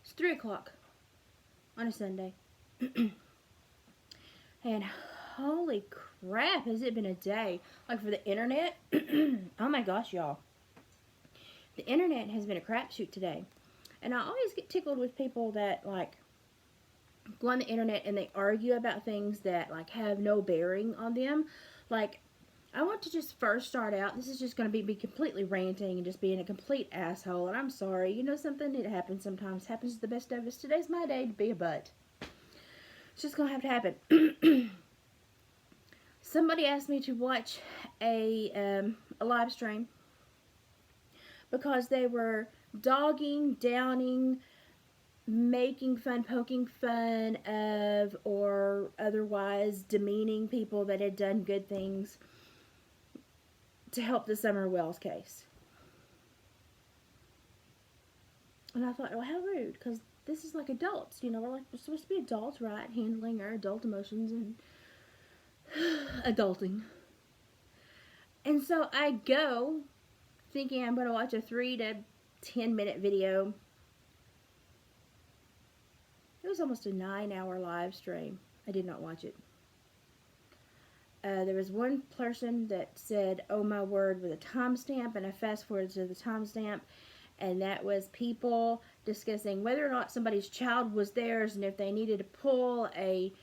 It's 3 o'clock on a Sunday. And holy crap, has it been a day. Like for the internet, oh my gosh, y'all. The internet has been a crapshoot today. And I always get tickled with people that like go on the internet and they argue about things that like have no bearing on them. Like, I want to just first start out, this is just going to be completely ranting and just being a complete asshole, and I'm sorry. You know something? It happens sometimes. It happens to the best of us. Today's my day to be a butt. It's just going to have to happen. Somebody asked me to watch a live stream because they were dogging, downing, making fun, poking fun of, or otherwise demeaning people that had done good things to help the Summer Wells case. And I thought, well, how rude, because this is like adults, you know, we're supposed to be adults, right? Handling our adult emotions and adulting. And so I go thinking I'm going to watch a 3 to 10 minute video. It was almost a 9-hour live stream. I did not watch it. There was one person that said, oh my word, with a timestamp, and I fast forwarded to the timestamp, and that was people discussing whether or not somebody's child was theirs and if they needed to pull a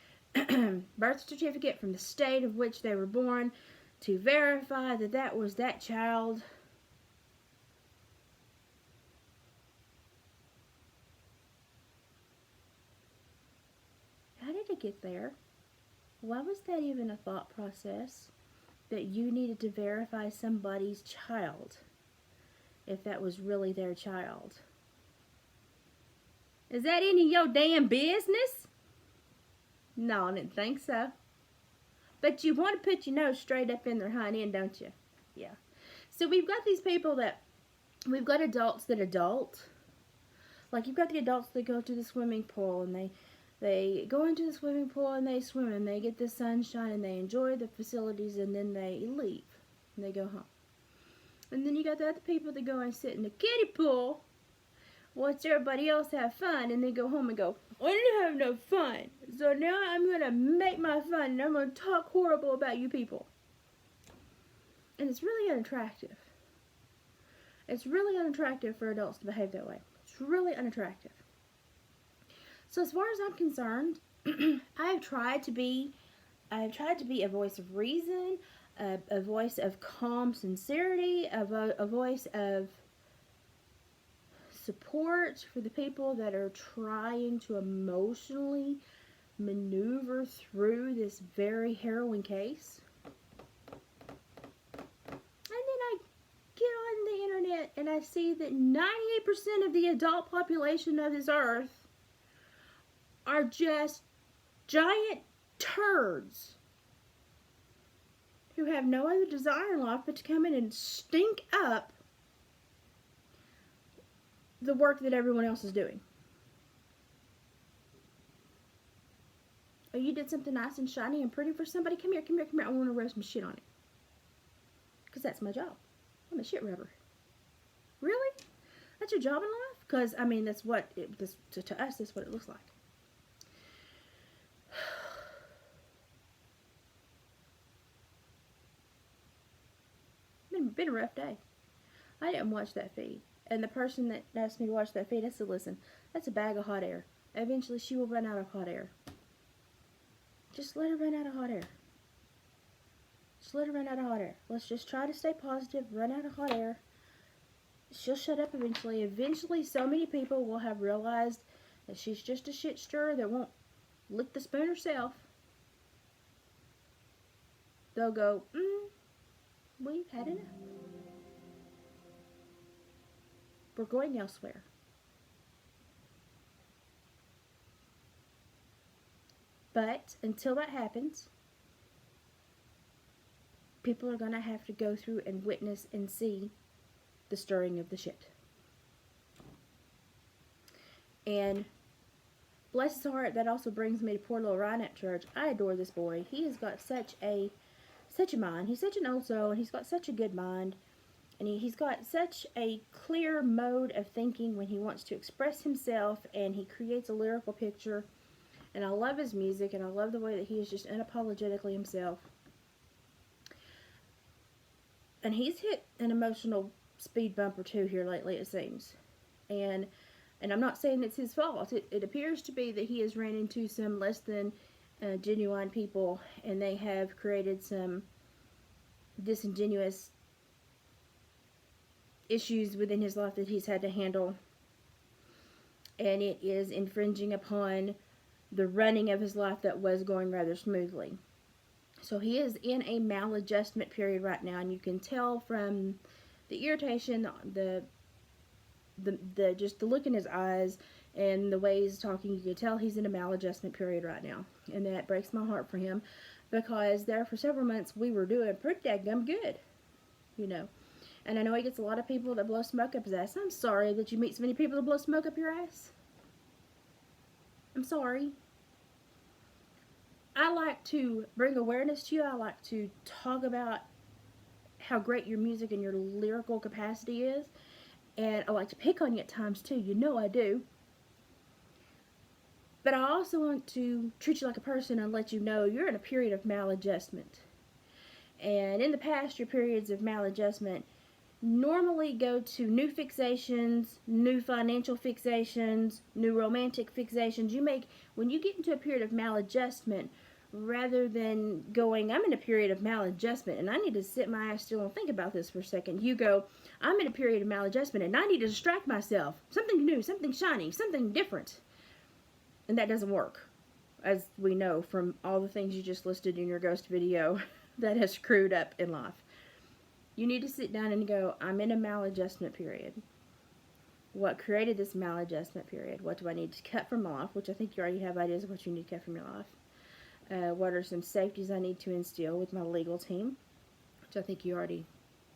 birth certificate from the state of which they were born to verify that that was that child. How did it get there? Why was that even a thought process that you needed to verify somebody's child if that was really their child? Is that any of your damn business? No, I didn't think so. But you want to put your nose straight up in their hind end, don't you? Yeah. So we've got these people that, we've got adults that adult. Like you've got the adults that go to the swimming pool and they go into the swimming pool and they swim and they get the sunshine and they enjoy the facilities and then they leave and they go home. And then you got the other people that go and sit in the kiddie pool, watch everybody else have fun, and they go home and go, I didn't have no fun, so now I'm going to make my fun and I'm going to talk horrible about you people. And it's really unattractive. It's really unattractive for adults to behave that way. It's really unattractive. So as far as I'm concerned, I've tried to be a voice of reason, a voice of calm sincerity, a voice of support for the people that are trying to emotionally maneuver through this very harrowing case. And then I get on the internet and I see that 98% of the adult population of this earth are just giant turds who have no other desire in life but to come in and stink up the work that everyone else is doing. Oh, you did something nice and shiny and pretty for somebody? Come here, come here, come here. I want to rub some shit on it. Because that's my job. I'm a shit rubber. Really? That's your job in life? Because, I mean, that's what, to us, that's what it looks like. Been a rough day. I didn't watch that feed. And the person that asked me to watch that feed, I said, listen, that's a bag of hot air. Eventually she will run out of hot air. Just let her run out of hot air. Just let her run out of hot air. Let's just try to stay positive, run out of hot air. She'll shut up eventually. Eventually so many people will have realized that she's just a shit stirrer that won't lick the spoon herself. They'll go, we've had enough. We're going elsewhere. But until that happens, people are going to have to go through and witness and see the stirring of the shit. And bless his heart, that also brings me to poor little Ryan at church. I adore this boy. He has got such a mind. He's such an old soul, and he's got such a good mind. And he's got such a clear mode of thinking when he wants to express himself, and he creates a lyrical picture. And I love his music, and I love the way that he is just unapologetically himself. And he's hit an emotional speed bump or two here lately, it seems. And I'm not saying it's his fault. It appears to be that he has ran into some less than genuine people, and they have created some disingenuous issues within his life that he's had to handle. And it is infringing upon the running of his life that was going rather smoothly. So he is in a maladjustment period right now, and you can tell from the irritation, the just the look in his eyes, and the way he's talking, you can tell he's in a maladjustment period right now. And that breaks my heart for him, because there for several months we were doing pretty daggum good, you know. And I know he gets a lot of people that blow smoke up his ass. I'm sorry that you meet so many people that blow smoke up your ass. I'm sorry. I like to bring awareness to you. I like to talk about how great your music and your lyrical capacity is. And I like to pick on you at times too. You know I do. But I also want to treat you like a person and let you know you're in a period of maladjustment. And in the past, your periods of maladjustment normally go to new fixations, new financial fixations, new romantic fixations. When you get into a period of maladjustment, rather than going, I'm in a period of maladjustment and I need to sit my ass still and think about this for a second, you go, I'm in a period of maladjustment and I need to distract myself. Something new, something shiny, something different. And that doesn't work, as we know from all the things you just listed in your ghost video that has screwed up in life. You need to sit down and go, I'm in a maladjustment period. What created this maladjustment period? What do I need to cut from my life? Which I think you already have ideas of what you need to cut from your life. What are some safeties I need to instill with my legal team? Which I think you already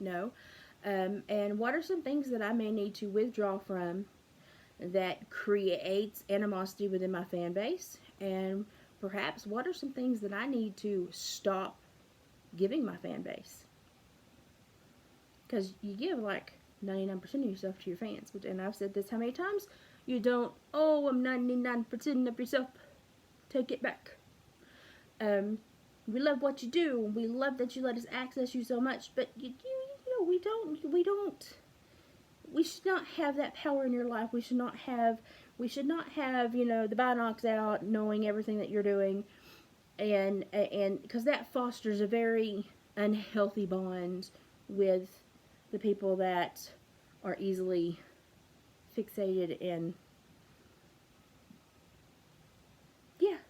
know. And what are some things that I may need to withdraw from that creates animosity within my fan base? And perhaps what are some things that I need to stop giving my fan base? Because you give like 99% of yourself to your fans. And I've said this how many times? You don't owe them 99% of yourself. Take it back. We love what you do, and we love that you let us access you so much, but you know, we should not have that power in your life. We should not have, you know, the binocs out knowing everything that you're doing, and because that fosters a very unhealthy bond with the people that are easily fixated and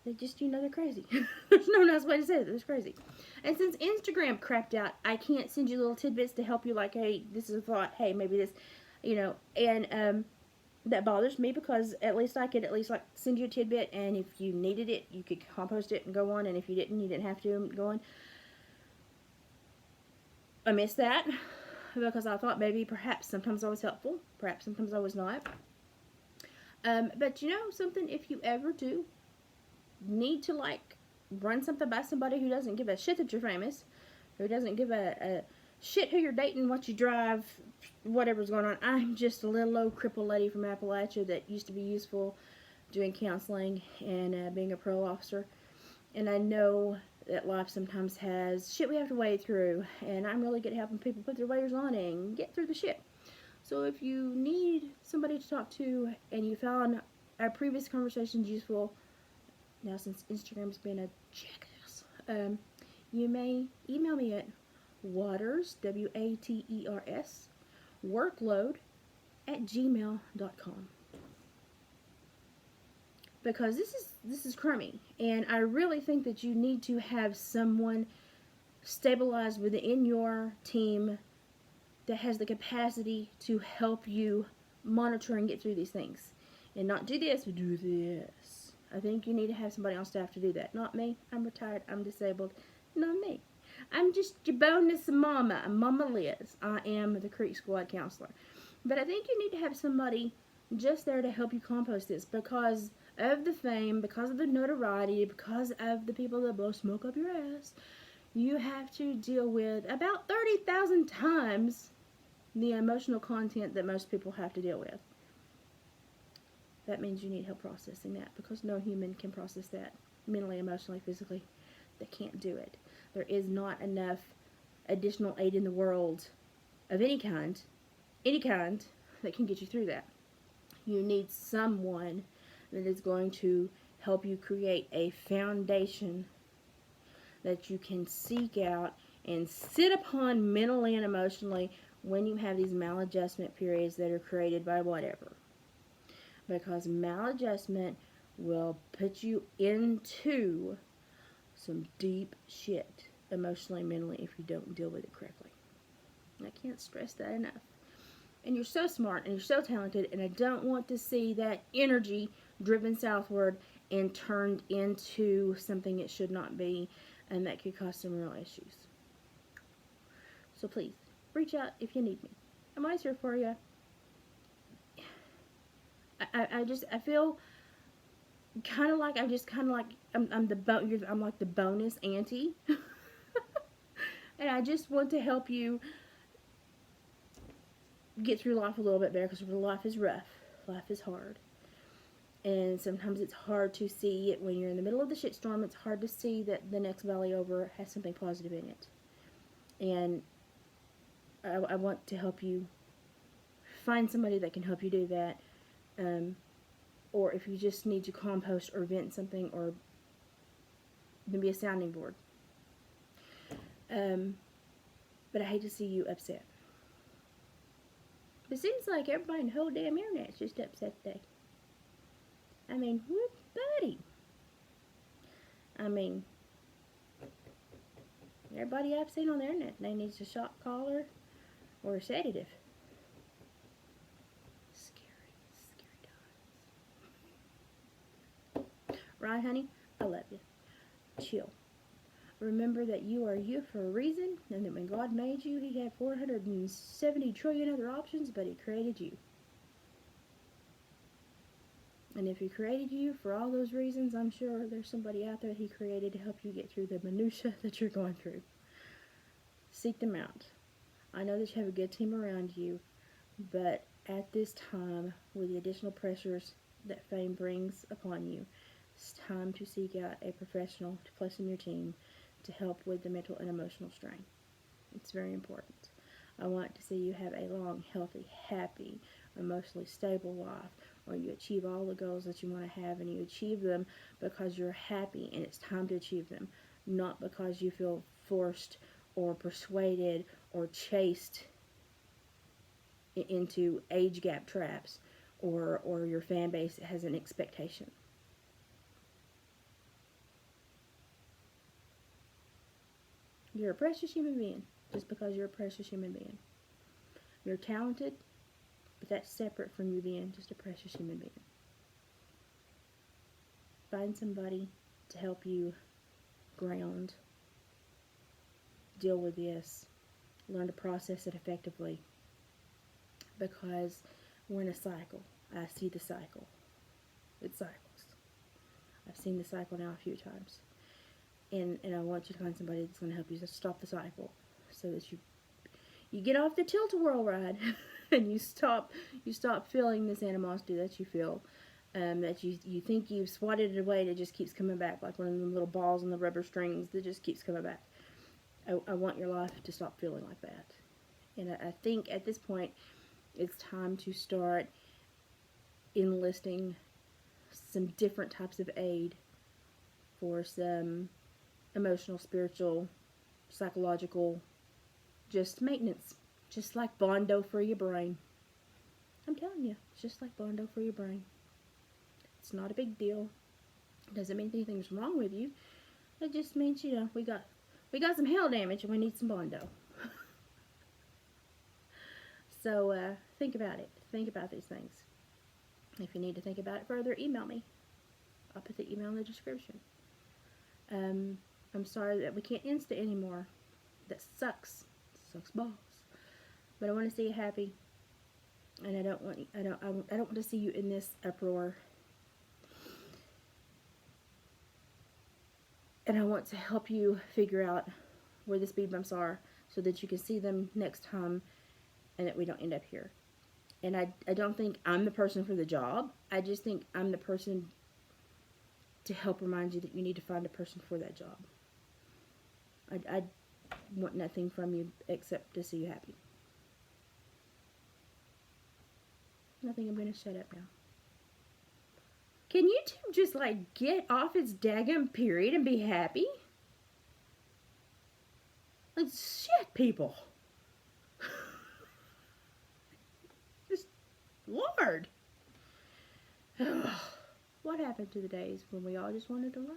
they just, you know, they're crazy. There's no nice way to say it. They're crazy. And since Instagram crapped out, I can't send you little tidbits to help you, like, hey, this is a thought, hey, maybe this, you know, and that bothers me, because at least I could like send you a tidbit, and if you needed it, you could compost it and go on, and if you didn't have to go on. I missed that, because I thought maybe perhaps sometimes I was helpful, perhaps sometimes I was not. But you know something, if you ever do need to like run something by somebody who doesn't give a shit that you're famous, who doesn't give a shit who you're dating, what you drive, whatever's going on. I'm just a little old crippled lady from Appalachia that used to be useful doing counseling and being a parole officer. And I know that life sometimes has shit we have to wade through, and I'm really good at helping people put their waders on and get through the shit. So if you need somebody to talk to and you found our previous conversations useful, now since Instagram's been a jackass, you may email me at waters, W-A-T-E-R-S, workload @gmail.com. Because this is crummy, and I really think that you need to have someone stabilized within your team that has the capacity to help you monitor and get through these things, and not do this, but do this. I think you need to have somebody on staff to do that. Not me. I'm retired. I'm disabled. Not me. I'm just your bonus mama. I'm Mama Liz. I am the Creek Squad counselor. But I think you need to have somebody just there to help you compost this, because of the fame, because of the notoriety, because of the people that blow smoke up your ass. You have to deal with about 30,000 times the emotional content that most people have to deal with. That means you need help processing that, because no human can process that mentally, emotionally, physically. They can't do it. There is not enough additional aid in the world of any kind, that can get you through that. You need someone that is going to help you create a foundation that you can seek out and sit upon mentally and emotionally when you have these maladjustment periods that are created by whatever. Because maladjustment will put you into some deep shit emotionally, mentally, if you don't deal with it correctly. I can't stress that enough. And you're so smart and you're so talented, and I don't want to see that energy driven southward and turned into something it should not be, and that could cause some real issues. So please, reach out if you need me. I'm always here for you. I feel kind of like I'm like the bonus auntie, and I just want to help you get through life a little bit better, because life is rough, life is hard, and sometimes it's hard to see it when you're in the middle of the shitstorm. It's hard to see that the next valley over has something positive in it, and I want to help you find somebody that can help you do that. Or if you just need to compost or vent something, or maybe a sounding board. But I hate to see you upset. It seems like everybody in the whole damn internet's just upset today. I mean, what, buddy? I mean, everybody I've seen on the internet, they needs a shock collar or a sedative. Right, honey? I love you. Chill. Remember that you are you for a reason, and that when God made you, He had 470 trillion other options, but He created you. And if He created you for all those reasons, I'm sure there's somebody out there He created to help you get through the minutia that you're going through. Seek them out. I know that you have a good team around you, but at this time, with the additional pressures that fame brings upon you, it's time to seek out a professional to place in your team to help with the mental and emotional strain. It's very important. I want to see you have a long, healthy, happy, emotionally stable life where you achieve all the goals that you want to have, and you achieve them because you're happy and it's time to achieve them, not because you feel forced or persuaded or chased into age gap traps, or your fan base has an expectation. You're a precious human being just because you're a precious human being. You're talented, but that's separate from you being just a precious human being. Find somebody to help you ground, deal with this, learn to process it effectively, because we're in a cycle. I see the cycle. It cycles. I've seen the cycle now a few times. And I want you to find somebody that's going to help you to stop the cycle, so that you get off the tilt-a-whirl ride and you stop feeling this animosity that you feel, that you think you've swatted it away, and it just keeps coming back like one of them little balls on the rubber strings that just keeps coming back. I want your life to stop feeling like that. And I think at this point it's time to start enlisting some different types of aid for some emotional, spiritual, psychological, just maintenance. Just like Bondo for your brain. I'm telling you, it's just like Bondo for your brain. It's not a big deal. It doesn't mean anything's wrong with you. It just means, we got some hail damage and we need some Bondo. So think about it. Think about these things. If you need to think about it further, email me. I'll put the email in the description. I'm sorry that we can't Insta anymore. That sucks. It sucks balls. But I want to see you happy, and I don't want to see you in this uproar. And I want to help you figure out where the speed bumps are, so that you can see them next time and that we don't end up here. And I don't think I'm the person for the job. I just think I'm the person to help remind you that you need to find a person for that job. I want nothing from you except to see you happy. I think I'm going to shut up now. Can YouTube just, like, get off its daggum period and be happy? Like, shit, people. Just, Lord. What happened to the days when we all just wanted to laugh?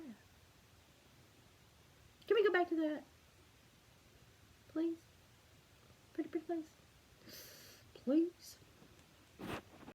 Can we go back to that? Please? Pretty please? Please?